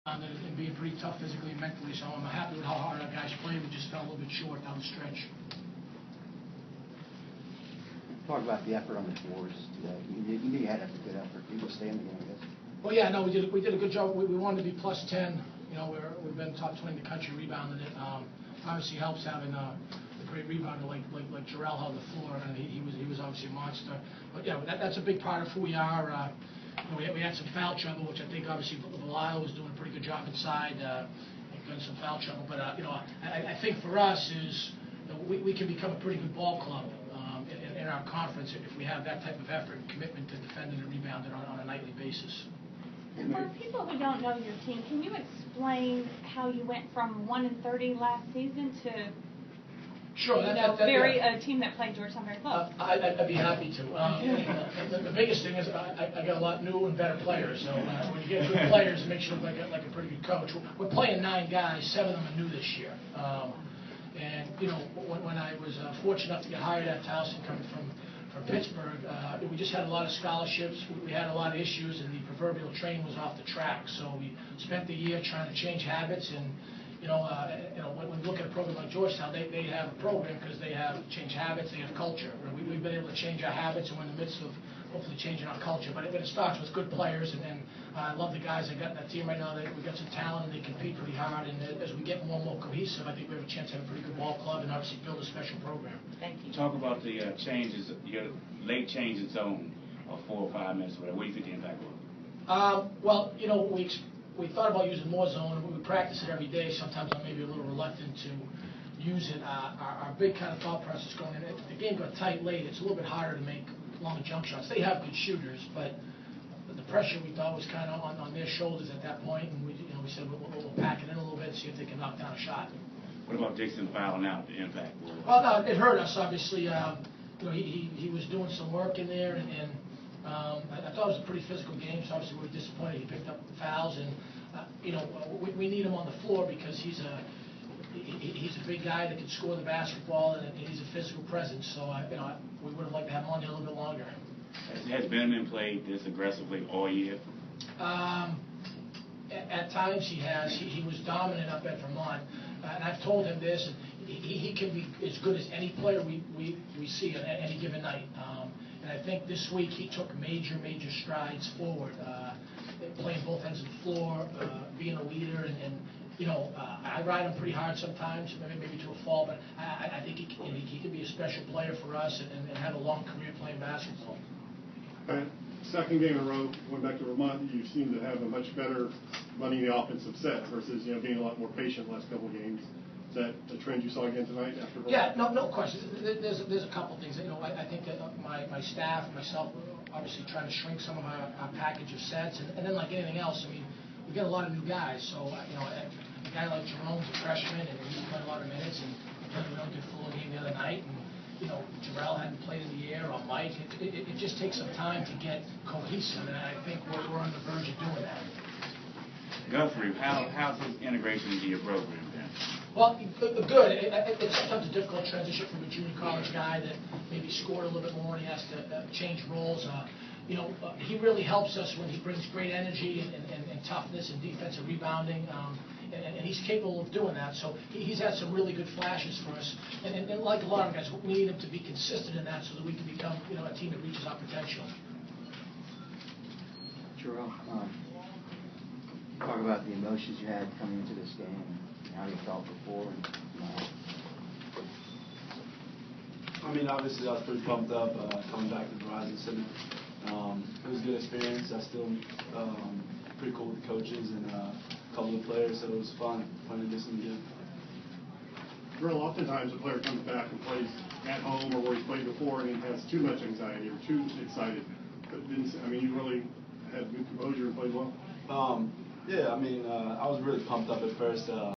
And being pretty tough physically and mentally, so I'm happy with how hard our guys played. We just fell a little bit short down the stretch. Talk about the effort on the boards today. You knew you had a good effort. You were staying in the game, I guess. Well, yeah, no, we did a good job. We wanted to be plus 10. You know, we've been top 20 in the country rebounding it. Obviously helps having a great rebounder like Jarrell held the floor, and he was obviously a monster. But yeah, that's a big part of who we are. You know, we had some foul trouble, which I think obviously Belial was doing a pretty good job inside, getting some foul trouble. But you know, I think for us is we can become a pretty good ball club in our conference if we have that type of effort and commitment to defending and rebounding on a nightly basis. For people who don't know your team, can you explain how you went from 1-30 last season to sure, a team that played Georgetown very close? I'd be happy to. The biggest thing is I got a lot new and better players. So when you get good players, it makes you look like a pretty good coach. We're playing 9 guys, 7 of them are new this year. And you know, when I was fortunate enough to get hired at Towson, coming from Pittsburgh, we just had a lot of scholarships. We had a lot of issues, and the proverbial train was off the track. So we spent the year trying to change habits. And you know, when you look at a program like Georgetown, they have a program because they have changed habits, they have culture. We've been able to change our habits, and we're in the midst of hopefully changing our culture. But it starts with good players, and I love the guys I got in that team right now. We've got some talent, and they compete pretty hard. And as we get more and more cohesive, I think we have a chance to have a pretty good ball club and obviously build a special program. Thank you. Talk about the changes, your late change in zone of 4 or 5 minutes. What do you think the impact was? Well, you know, we thought about using more zone, and we practice it every day. Sometimes I'm maybe a little reluctant to use it. Our big kind of thought process going in, if the game got tight late, it's a little bit harder to make long jump shots. They have good shooters, but the pressure we thought was kind of on their shoulders at that point, and we said we'll pack it in a little bit, see if they can knock down a shot. What about Dixon fouling out, the impact? Well, no, it hurt us, obviously. You know, he was doing some work in there, and I thought it was a pretty physical game, so obviously we were disappointed he picked up fouls. And you know, we need him on the floor because he's a big guy that can score the basketball, and he's a physical presence. So you know, we would have liked to have him on there a little bit longer. Has Benjamin played this aggressively all year? At times he has. He was dominant up at Vermont, and I've told him this. He can be as good as any player we see at any given night. And I think this week he took major strides forward, playing both ends of the floor, being a leader, and you know, I ride him pretty hard sometimes, maybe to a fault, but I think he can be a special player for us and have a long career playing basketball. Second game in a row, going back to Vermont, you seem to have a much better running the offensive set versus being a lot more patient last couple of games. Is that a trend you saw again tonight after Vermont? Yeah, no question. There's a couple of things. You know, I think that my staff and myself are obviously trying to shrink some of our package of sets, and then like anything else, I mean, we get a lot of new guys. So you know, a guy like Jerome's a freshman, and he's played a lot of minutes, and he played a really good full game the other night. And you know, Jarrell hadn't played in the year, or Mike. It just takes some time to get cohesive, and I think we're on the verge of doing that. Guthrie, how's his integration into your program? Well, good. It's sometimes a difficult transition from a junior college guy that maybe scored a little bit more and he has to change roles. You know, he really helps us when he brings great energy and toughness and defensive rebounding. And he's capable of doing that. So he's had some really good flashes for us. And like a lot of guys, we need him to be consistent in that so that we can become, you know, a team that reaches our potential. Jarrell, talk about the emotions you had coming into this game and how you felt before. I mean, obviously I was pretty pumped up coming back to the Verizon Center. It was a good experience. I still pretty cool with the coaches and a couple of players, so it was fun to do something again. Jarrell, oftentimes a player comes back and plays at home or where he's played before and he has too much anxiety or too excited. But I mean, you really had good composure and played well. Yeah, I mean, I was really pumped up at first.